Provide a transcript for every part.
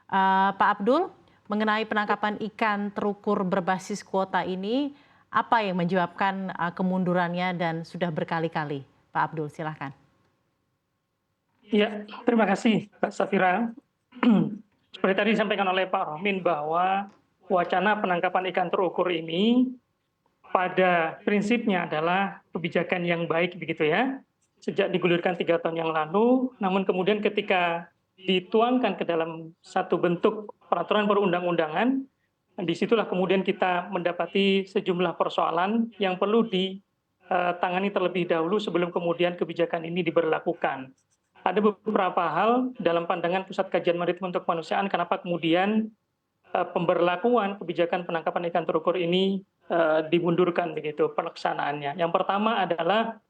Pak Abdul, mengenai penangkapan ikan terukur berbasis kuota ini, apa yang menyebabkan kemundurannya dan sudah berkali-kali? Pak Abdul, silahkan. Ya, terima kasih Mbak Safira. Seperti tadi disampaikan oleh Pak Rohmin bahwa wacana penangkapan ikan terukur ini pada prinsipnya adalah kebijakan yang baik begitu ya. Sejak digulirkan 3 tahun yang lalu, namun kemudian ketika dituangkan ke dalam satu bentuk peraturan perundang-undangan, disitulah kemudian kita mendapati sejumlah persoalan yang perlu ditangani terlebih dahulu sebelum kemudian kebijakan ini diberlakukan. Ada beberapa hal dalam pandangan Pusat Kajian Maritim untuk Kemanusiaan kenapa kemudian pemberlakuan kebijakan penangkapan ikan terukur ini dimundurkan begitu pelaksanaannya. Yang pertama adalah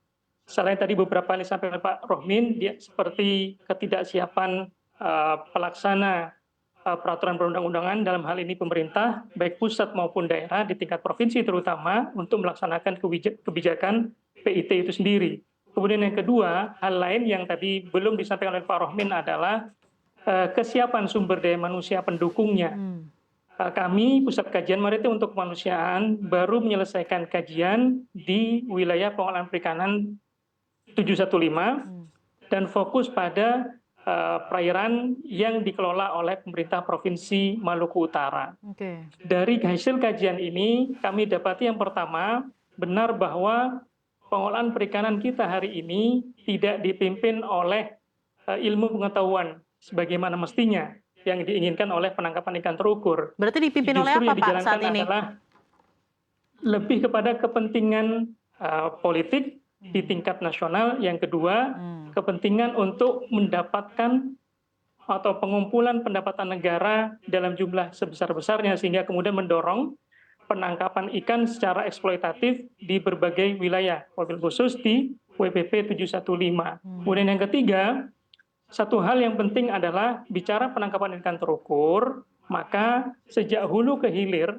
selain tadi beberapa yang disampaikan Pak Rohmin, seperti ketidaksiapan pelaksana peraturan perundang-undangan dalam hal ini pemerintah, baik pusat maupun daerah di tingkat provinsi terutama untuk melaksanakan kebijakan PIT itu sendiri. Kemudian yang kedua, hal lain yang tadi belum disampaikan oleh Pak Rohmin adalah kesiapan sumber daya manusia pendukungnya. Kami, Pusat Kajian Maritim untuk Kemanusiaan, baru menyelesaikan kajian di wilayah pengolahan perikanan 715 dan fokus pada perairan yang dikelola oleh pemerintah Provinsi Maluku Utara. Dari hasil kajian ini, kami dapati yang pertama, benar bahwa pengolahan perikanan kita hari ini tidak dipimpin oleh ilmu pengetahuan sebagaimana mestinya yang diinginkan oleh penangkapan ikan terukur. Berarti dipimpin oleh apa Pak saat ini? Adalah lebih kepada kepentingan politik di tingkat nasional. Yang kedua, kepentingan untuk mendapatkan atau pengumpulan pendapatan negara dalam jumlah sebesar-besarnya sehingga kemudian mendorong penangkapan ikan secara eksploitatif di berbagai wilayah, wabil khusus di WPP 715. Kemudian yang ketiga, satu hal yang penting adalah bicara penangkapan ikan terukur, maka sejak hulu ke hilir,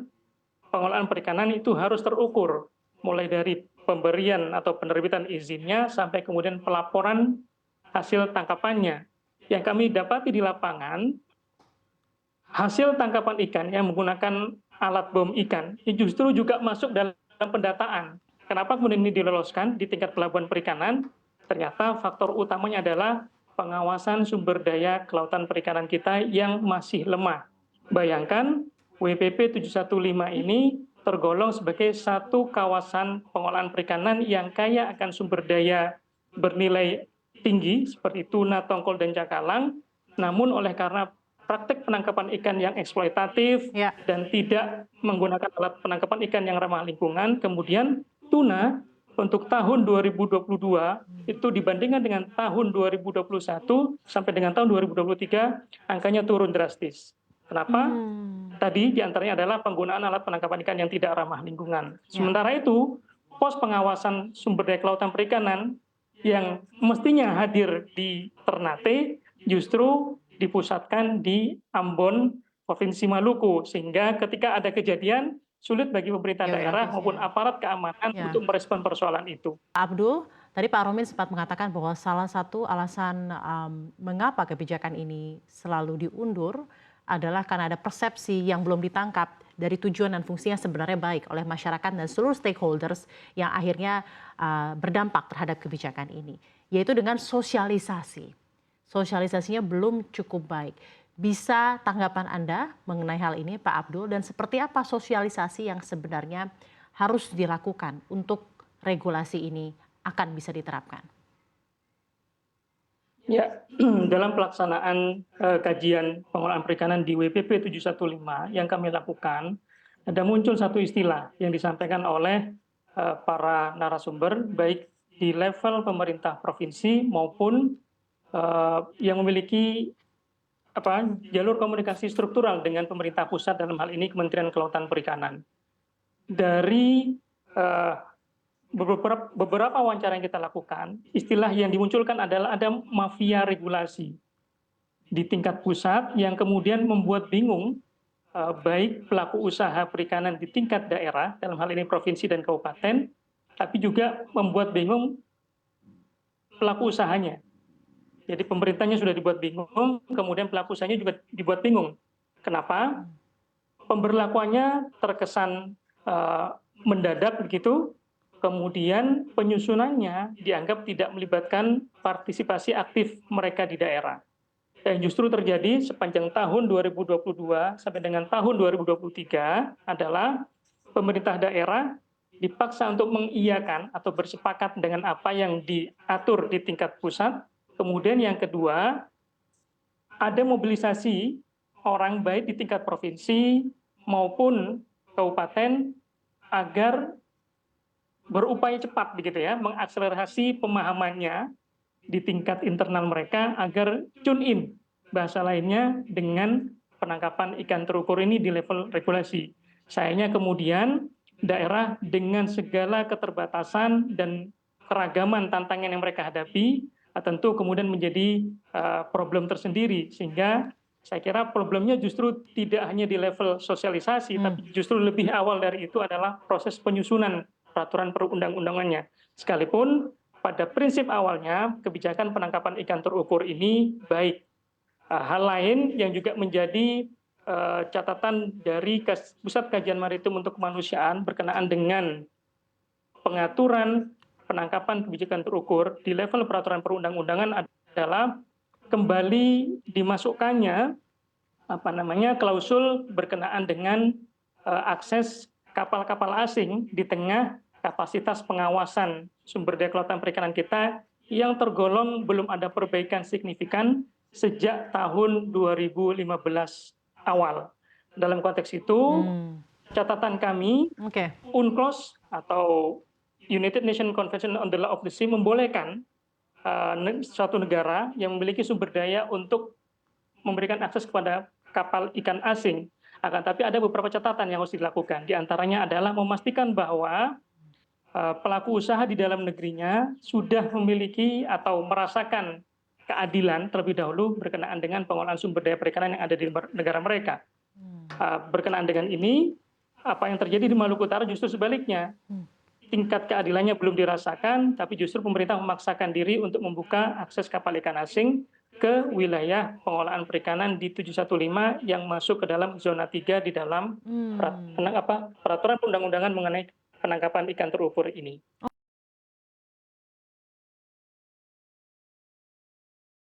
pengolahan perikanan itu harus terukur, mulai dari pemberian atau penerbitan izinnya sampai kemudian pelaporan hasil tangkapannya. Yang kami dapati di lapangan, hasil tangkapan ikan yang menggunakan alat bom ikan ini justru juga masuk dalam pendataan. Kenapa kemudian ini diloloskan di tingkat pelabuhan perikanan? Ternyata faktor utamanya adalah pengawasan sumber daya kelautan perikanan kita yang masih lemah. Bayangkan WPP 715 ini tergolong sebagai satu kawasan pengolahan perikanan yang kaya akan sumber daya bernilai tinggi seperti tuna, tongkol, dan cakalang, namun oleh karena praktek penangkapan ikan yang eksploitatif dan tidak menggunakan alat penangkapan ikan yang ramah lingkungan, kemudian tuna untuk tahun 2022 itu dibandingkan dengan tahun 2021 sampai dengan tahun 2023 angkanya turun drastis. Kenapa? Tadi diantaranya adalah penggunaan alat penangkapan ikan yang tidak ramah lingkungan. Sementara itu, pos pengawasan sumber daya kelautan perikanan yang mestinya hadir di Ternate justru dipusatkan di Ambon, Provinsi Maluku, sehingga ketika ada kejadian sulit bagi pemerintah daerah maupun aparat keamanan untuk merespon persoalan itu. Pak Abdul, tadi Pak Rohmin sempat mengatakan bahwa salah satu alasan mengapa kebijakan ini selalu diundur adalah karena ada persepsi yang belum ditangkap dari tujuan dan fungsinya sebenarnya baik oleh masyarakat dan seluruh stakeholders yang akhirnya berdampak terhadap kebijakan ini, yaitu dengan sosialisasi. Sosialisasinya belum cukup baik. Bisa tanggapan Anda mengenai hal ini Pak Abdul, dan seperti apa sosialisasi yang sebenarnya harus dilakukan untuk regulasi ini akan bisa diterapkan? Ya, dalam pelaksanaan kajian pengolahan perikanan di WPP 715 yang kami lakukan, ada muncul satu istilah yang disampaikan oleh para narasumber, baik di level pemerintah provinsi maupun yang memiliki jalur komunikasi struktural dengan pemerintah pusat, dalam hal ini Kementerian Kelautan Perikanan. Dari beberapa wawancara yang kita lakukan, istilah yang dimunculkan adalah ada mafia regulasi di tingkat pusat yang kemudian membuat bingung baik pelaku usaha perikanan di tingkat daerah, dalam hal ini provinsi dan kabupaten, tapi juga membuat bingung pelaku usahanya. Jadi pemerintahnya sudah dibuat bingung, kemudian pelaku usahanya juga dibuat bingung. Kenapa? Pemberlakuannya terkesan mendadak begitu, kemudian penyusunannya dianggap tidak melibatkan partisipasi aktif mereka di daerah. Yang justru terjadi sepanjang tahun 2022 sampai dengan tahun 2023 adalah pemerintah daerah dipaksa untuk mengiyakan atau bersepakat dengan apa yang diatur di tingkat pusat. Kemudian yang kedua, ada mobilisasi orang baik di tingkat provinsi maupun kabupaten agar berupaya cepat begitu ya, mengakselerasi pemahamannya di tingkat internal mereka agar tune in, bahasa lainnya, dengan penangkapan ikan terukur ini di level regulasi. Sayangnya kemudian daerah dengan segala keterbatasan dan keragaman tantangan yang mereka hadapi tentu kemudian menjadi problem tersendiri, sehingga saya kira problemnya justru tidak hanya di level sosialisasi, tapi justru lebih awal dari itu adalah proses penyusunan peraturan perundang-undangannya. Sekalipun pada prinsip awalnya kebijakan penangkapan ikan terukur ini baik. Hal lain yang juga menjadi catatan dari Pusat Kajian Maritim untuk Kemanusiaan berkenaan dengan pengaturan penangkapan kebijakan terukur di level peraturan perundang-undangan adalah kembali dimasukkannya klausul berkenaan dengan akses kapal-kapal asing di tengah kapasitas pengawasan sumber daya kelautan perikanan kita yang tergolong belum ada perbaikan signifikan sejak tahun 2015 awal. Dalam konteks itu, catatan kami, UNCLOS atau United Nations Convention on the Law of the Sea membolehkan suatu negara yang memiliki sumber daya untuk memberikan akses kepada kapal ikan asing. Akan tapi ada beberapa catatan yang harus dilakukan. Di antaranya adalah memastikan bahwa pelaku usaha di dalam negerinya sudah memiliki atau merasakan keadilan terlebih dahulu berkenaan dengan pengolahan sumber daya perikanan yang ada di negara mereka. Berkenaan dengan ini, apa yang terjadi di Maluku Utara justru sebaliknya. Tingkat keadilannya belum dirasakan, tapi justru pemerintah memaksakan diri untuk membuka akses kapal ikan asing ke wilayah pengolahan perikanan di 715 yang masuk ke dalam zona 3 di dalam peraturan perundang-undangan mengenai penangkapan ikan terukur ini.